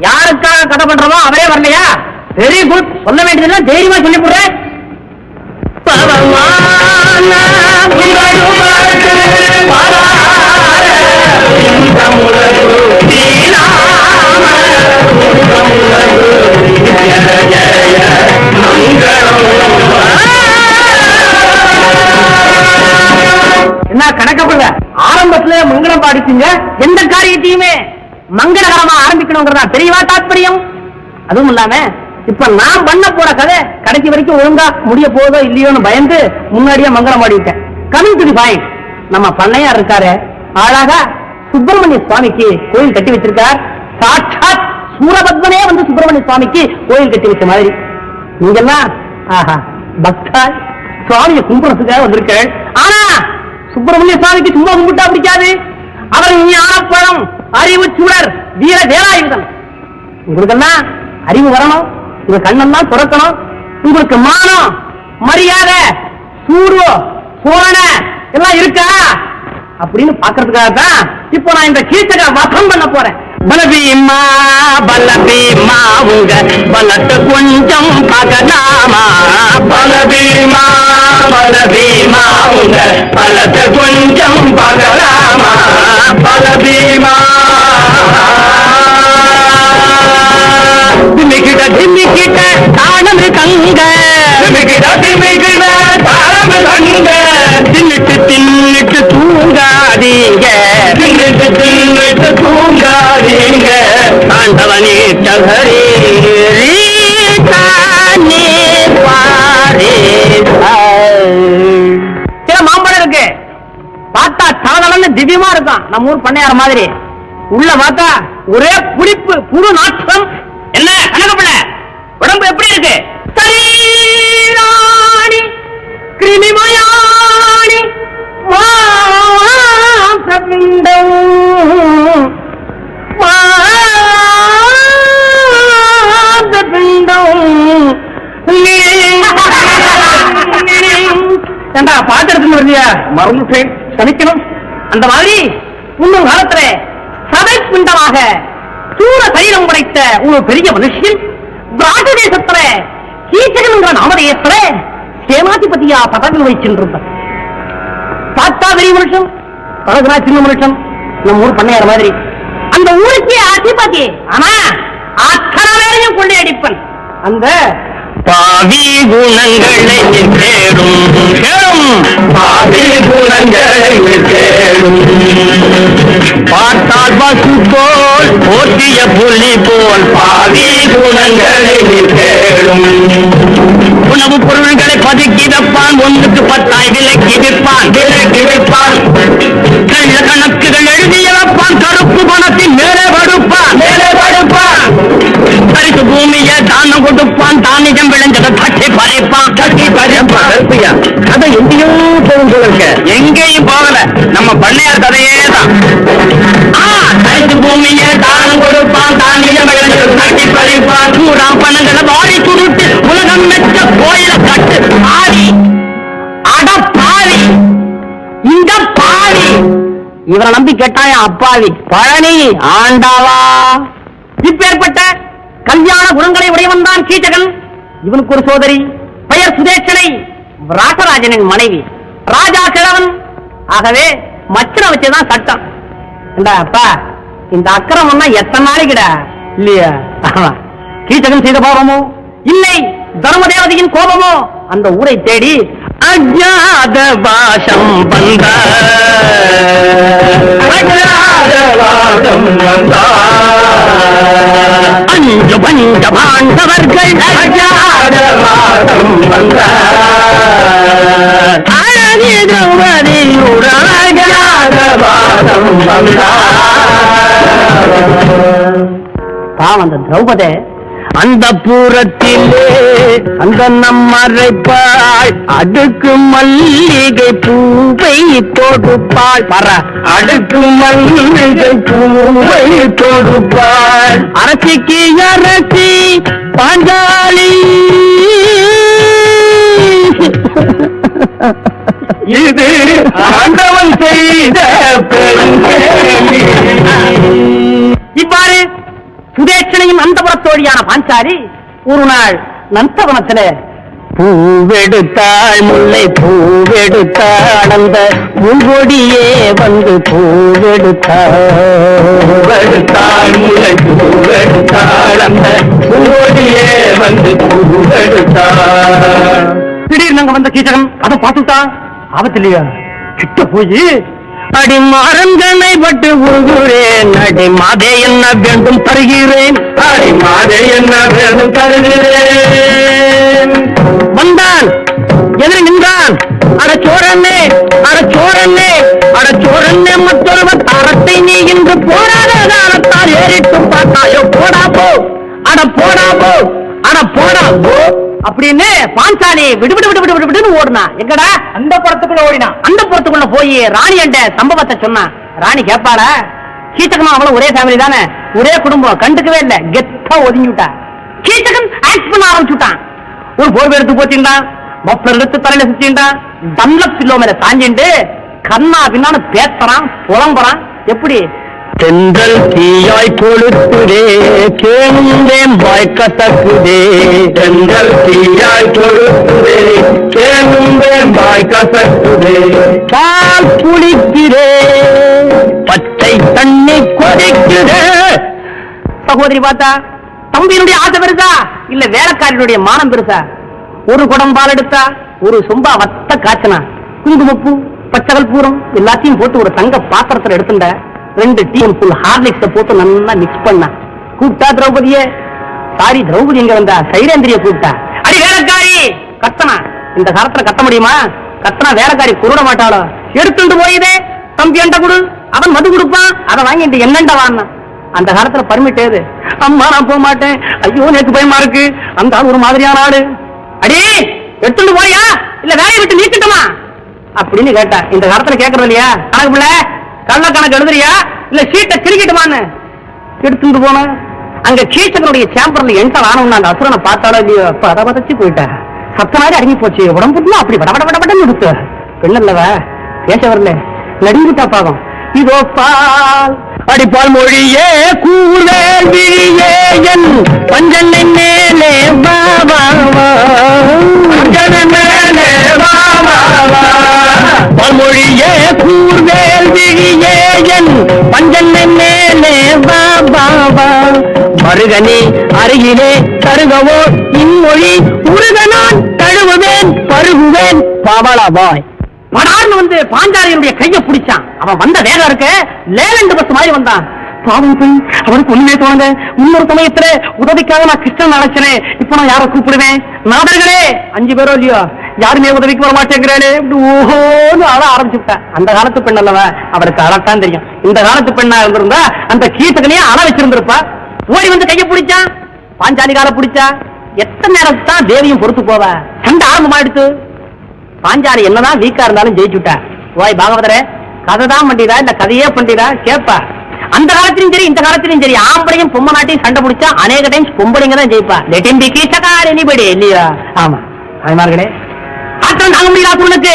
யாருக்காக கதை பண்றோமோ அவரே வரலையா? Very good. சொல்ல வேண்டியதெல்லாம் தைரியமா சொல்லி போடுறேன். என்ன கணக்கப்படுங்க? ஆரம்பத்துல மங்களம் பாடிச்சீங்க. எந்த காரியத்தையுமே மங்களகரமா ஆரம்பிக்கணுங்கிறதா தெரியவா தாத்பரியம்? அதுவும் இல்லாம இப்ப நான் பண்ண போற கதை கடைசி வரைக்கும் ஒழுங்கா முடிய போதோ இல்லையோன்னு பயந்து முன்னாடியே மங்களம் பாடிவிட்டேன். Coming to the point. நம்ம பண்ணையார் இருக்காரு, அழகா சுப்பிரமணிய சுவாமிக்கு கோயில் கட்டி வச்சிருக்கார். சாட்சாத் சூரபத்மனே வந்து சுப்பிரமணிய சுவாமிக்கு கோயில் கட்டி வச்ச மாதிரி. நீங்கெல்லாம் ஆஹா பக்தா சுவாமியை கும்பிடுறதுக்காக வந்திருக்கேன். ஆனா சுப்பிரமணிய சுவாமிக்கு சும்மா கும்பிட்டா பிடிக்காது. அவர் ஞானப்பழம், அறிவு சுடர், வீர வேலாயுதம். உங்களுக்கெல்லாம் அறிவு வரணும், உங்க கண்ணெல்லாம் துறக்கணும். உங்களுக்கு மானம், மரியாதை, சூடு, சோழன எல்லாம் இருக்கா அப்படின்னு பாக்குறதுக்காக தான் இப்போ நான் இந்த கீர்த்தக வசம் பண்ண போறேன். பலபீமா பலபீமா உங்க பலத்தை கொஞ்சம் பார்க்கலாமா? பலபீமா பலபீமா உங்க பலத்தை கொஞ்சம் பார்க்கலாமா? பலபீமா திமிக்கிட்ட திமிக்கிட்ட தானம் கங்க, திமிக்கிட்ட திமிக்கிட்ட தானம் கங்க, தின்னுட்டு தின்னுட்டு தூங்காதீங்க, தின்னுட்டு தின்னுட்டு தூங்காதீங்க. ஆண்டவனே தகரே தானே பாரே. சில மாம்பழம் இருக்கு, பார்த்தா தலதலன்னு திவ்யமா இருக்கும், நம்ம ஊர் பண்ணையார் மாதிரி. உள்ள பார்த்தா ஒரே புளிப்பு, புது நாற்றம். என்ன கணக்கப்பட உடம்பு எப்படி இருக்கு? சரீராணி கிருமிமயாணி மாசபிண்டம் மாசபிண்டம். ஏண்டா பாத்து எடுத்துன்னு வருதியா? மறந்து சலிக்கணும். அந்த மாதிரி முன்னும் காலத்துல சதை பிண்டமாக சூர சரீரம் படைத்த ஒரு பெரிய மனுஷன் பிராட்ட தேசத்துல கீச்சகன் என்ற நாமதேயத்துல சேனாதிபதியா பதவி வகிச்சிருந்தார். பார்த்தா பெரிய மனுஷன், பழகுனா சின்ன மனுஷன், நம்ம ஊர் பண்ணையார் மாதிரி. அந்த ஊருக்கே அதிபதி. ஆனா அத்தனை வேலையும் கொள்ளையடிப்பன். அந்த பாவி குணங்களை தேடும் பாவி குணங்களை தேடும். பார்த்தால் பசு போல் போற்றிய புலி போல் பாவி குணங்களை தேடும். உணவு பொருள்களை பதுக்கி வைப்பான், ஒன்றுக்கு 10 விலைக்கு விற்பான், விலைக்கு விற்பான். கள்ள கணக்குகள் எழுதிய வைப்பான், கருப்பு பணத்தின் மேலே படுப்பான், மேலே படுப்பான். பரிசு பூமியை தானம் கொடுப்பான், தானியம் விளைஞ்சதை தட்டி பறிப்பான், தட்டி பறிப்பான். கதை எங்கேயும் போகும் சொல்லுங்க. எங்கேயும் போகல, நம்ம பண்ணையார் கதையே தான். பரிசு பூமியை தானம் கொடுப்பான், தானியம் விளைஞ்சதை தட்டி பறிப்பான். சூறாம் பணங்களை வாரி சுருட்டு உலகம் மெச்ச கோயில கட்டு. பாவி அட பாவி, இந்த பாவி இவரை நம்பி கேட்டாய அப்பாவி. பழனி ஆண்டாவா. இப்பேற்பட்ட கல்யாண குணங்களை உடையவன் தான் கீச்சகன். இவனுக்கு ஒரு சோதரி, பெயர் சுதேட்சனை, ராசராஜனின் மனைவி. ராஜா கிழவன். ஆகவே மச்சனை வச்சுதான் சட்டம். அப்பா இந்த அக்கிரமம்னா எத்தனை நாளைக்குடா இல்லையா? கீச்சகன் செய்த பாவமோ இல்லை தர்மதேவதையின் கோபமோ அந்த ஊரை தேடி அஜாத பாஷம் வந்த அஞ்சு பஞ்ச பாண்டவர்கள் அஜாத பாஷம் வந்த திரௌபதியுடன் அஜாத பாஷம் வந்த. பாவம் அந்த திரௌபதி அந்த பூரத்திலே அந்த நம்மரைப்பாள் அடுக்கு மல்லிகை பூவை தொடுப்பாள். பர அடுக்கு மல்லிகை பூவை தொடுப்பாள். அரசிக்கு அரசி பாஞ்சாலி இது ஆண்டவன் செய்த இவ்வாறு சுதேட்சணையும் அந்தபுரத்தோழியான பாஞ்சாலி ஒரு நாள் நந்தவனத்திலே பூவெடுத்தாள் முல்லை பூவெடுத்தாள் அந்த பூங்கொடியே வந்து பூவெடுத்தாள் முல்லை பூவெடுத்தாள் அந்த பூங்கொடியே வந்து பூவெடுத்தாள். திடீர்னு அங்க வந்த கீச்சகன் அதை பார்த்துட்டா ஆபத்தில்லையா கிட்ட போய் அடி மாறன்கனை பட்டு உருகுறேன் அடி மாதே என்ன வேண்டும் தருகிறேன் அடி மாதே என்ன வேண்டும் தருகிறேன். வந்தான் எதிரி நின்றான் அடச்சோரன்னே அடச்சோரன்னே அடச்சோரன்னே மற்றொருவர் தாரத்தை நீ இன்று போராத காலத்தால் ஏறிட்டு பார்த்தாயோ போடா போ அட போடா போ அட போடா போ அப்படின்னு பாஞ்சாலி விடுவிடு விடு விடு விடுன்னு ஓடுனா. எங்கடா? அந்த புறத்துக்குள்ள ஓடினா. அந்த புறத்துக்குள்ள போய் ராணி என்ற சம்பவத்தை சொன்னா. ராணி கேட்பாள, கீச்சகனும் அவளும் ஒரே ஃபேமிலி தானே, ஒரே குடும்பம், கண்டுக்கவே இல்ல, கெத்தா ஒதுங்கி விட்டா. கீச்சகன் ஆக்ட் பண்ண ஆரம்பிச்சுட்டான். ஒரு போர்வை எடுத்து போச்சுட்டான், மப்பர் எடுத்து தலையில சுத்திட்டான், தன்ல பில்லோ மேல சாஞ்சிண்டு கண்ணா பின்னான்னு பேசுறான், புலம்புறான். எப்படி? தென்றல் தீயாய் கொளுத்துதே கேளுந்தேன் வாய்க்கத்தக்குதே தென்றல் தீயாய் கொளுத்துதே கேளுந்தேன் வாய்க்கத்தக்குதே பால் குளிக்கிறே பச்சை தண்ணி கொதிக்கிறே. சகோதரி பார்த்தா தம்பியினுடைய ஆசை பெருசா இல்ல வேலைக்காரனுடைய மானம் பெருசா? ஒரு குடம் பால் எடுத்தா ஒரு சொம்பா வத்த காய்ச்சனா, குங்குமப்பூ பச்சைகள் பூரம் எல்லாத்தையும் போட்டு ஒரு தங்க பாத்திரத்துல எடுத்துட்ட, 2 டீஸ்பூன் ஹார்லிக்ஸ போட்டு நல்லா மிக்ஸ் பண்ணா. கூப்பிட்டா திரௌபதியே. சாரி, திரௌபதி எங்க வந்தா? சைலேந்திரிய கூப்பிட்டா. அடி வேலைக்காரி கத்தனா. இந்த காலத்துல கத்த முடியுமா? கத்தனா வேலைக்காரி குருட மாட்டாளோ? எடுத்துட்டு போயுதே தம்பி என்ட குடு, அவன் மது கொடுப்பான், அதை வாங்கிட்டு என்னண்ட வான்னா. அந்த காலத்துல பர்மிட் ஏது? அம்மா நான் போக மாட்டேன், ஐயோ எனக்கு பயமா இருக்கு, அந்த ஆள் ஒரு மாதிரியான ஆளு. அடி எடுத்துட்டு போறியா இல்ல வேலையை விட்டு நீக்கிட்டோமா அப்படின்னு கேட்டா. இந்த காலத்துல கேட்கறது இல்லையா? கணக்கு பிள்ளை கள்ள கணக்கு எழுதுறியா இல்ல சீட்டை கிரிக்கெட்டுமான்னு எடுத்துட்டு போன. அங்க கீச்சகனுடைய சேம்பர்ல என்டர் ஆனவன் அந்த அசுரனை பார்த்தாலும் இல்லையோ, பத பதச்சு போயிட்ட, சத்த மாதிரி அடங்கி போச்சு, உடம்புல அப்படி வடவடவடன்னு கொடுத்து பெண்ணல்லவ பேச வரல, நடுங்கிட்டா பாகம். இதோ பால் அடிப்பால் மொழியே கூவேல்விழியே என் பஞ்சனை மேலே வா வா வா பஞ்சனை மேலே வா வா வா பால்மொழியே கூர்வேல்விழியே என் பஞ்சனை மேலே வா வா வா மருகனே அருகிலே தருகவோ இன்மொழி உருகனான் தழுவுவேன் பருகுவேன் பாவளவாய். படார்னு வந்து பாஞ்சாலியனுடைய கையை பிடிச்சான். அவன் வந்த வேகம் இருக்க லேலண்டு பஸ் மாதிரி வந்தான். பாவம் பெண், அவனுக்கு ஒண்ணுமே தோணுங்க. இன்னொரு சமயத்துல உதவிக்காக நான் கிருஷ்ணன் அழைச்சனே, இப்ப நான் யாரை கூப்பிடுவேன்? நாதர்களே 5 பேரோ இல்லையோ, யாருமே உதவிக்கு வர மாட்டேங்கிறானே, ஓஹோன்னு அழ ஆரம்பிச்சுட்டேன். அந்த காலத்து பெண் அல்லவ, அவருக்கு அழத்தான் தெரியும். இந்த காலத்து பெண்ணா இருந்திருந்தா அந்த கீர்த்தகனையே அழ வச்சிருந்திருப்பா. ஓடி வந்து கையை பிடிச்சான், பாஞ்சாலி கால பிடிச்சா. எத்தனை நேரத்தான் தேவியும் பொறுத்து போவ? சண்டை ஆரம்பமாயிடுத்து. பாஞ்சாலி என்னதான் வீக்கா இருந்தாலும் ஜெயிச்சுட்டா. ஓய் பாகவதரே, கதை தான் பண்றீரா இல்ல கதையே பண்றீரா கேப்பா. அந்த காலத்திலும் சரி இந்த காலத்திலும் சரி ஆம்பளையும் பொம்மை நாட்டையும் சண்டை பிடிச்சா அநேக டைம்ஸ் பொம்பளைங்க தான் ஜெயிப்பா. லெட் ஹிம் பி கீச்சகார் எனிபடி இல்லையா? ஆமா தாய்மார்களே, ஆத்திரம் தாங்க முடியல உனக்கு.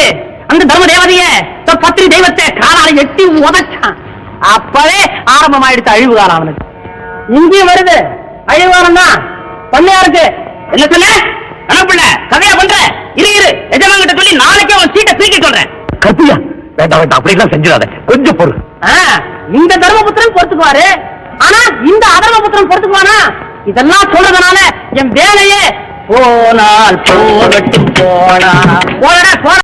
அந்த தர்ம தேவதைய பத்திரி தெய்வத்தை காலால எட்டி உதச்சான். அப்பவே ஆரம்பமாயிடுச்சு அழிவு காலம் அவனுக்கு. இங்கேயும் வருது அழிவு காலம் தான். பண்ணையாருக்கு என்ன சொல்ல அனுப்பிள்ள கதையா பண்ற? இரு எஜமான்கிட்ட சொல்லி நாளைக்கே அவன் சீட்டை தூக்கி சொல்றேன். கத்தியா வேண்டாம் வேண்டாம், அப்படிலாம் செஞ்சிடாத, கொஞ்சம் பொறு. இந்த தர்மபுத்திரன் பொறுத்துக்குவாரு, ஆனா இந்த அதர்மபுத்திரன் பொறுத்துக்குவானா? இதெல்லாம் சொல்றதுனால என் வேலையே போனால் போகட்டும் போனா போன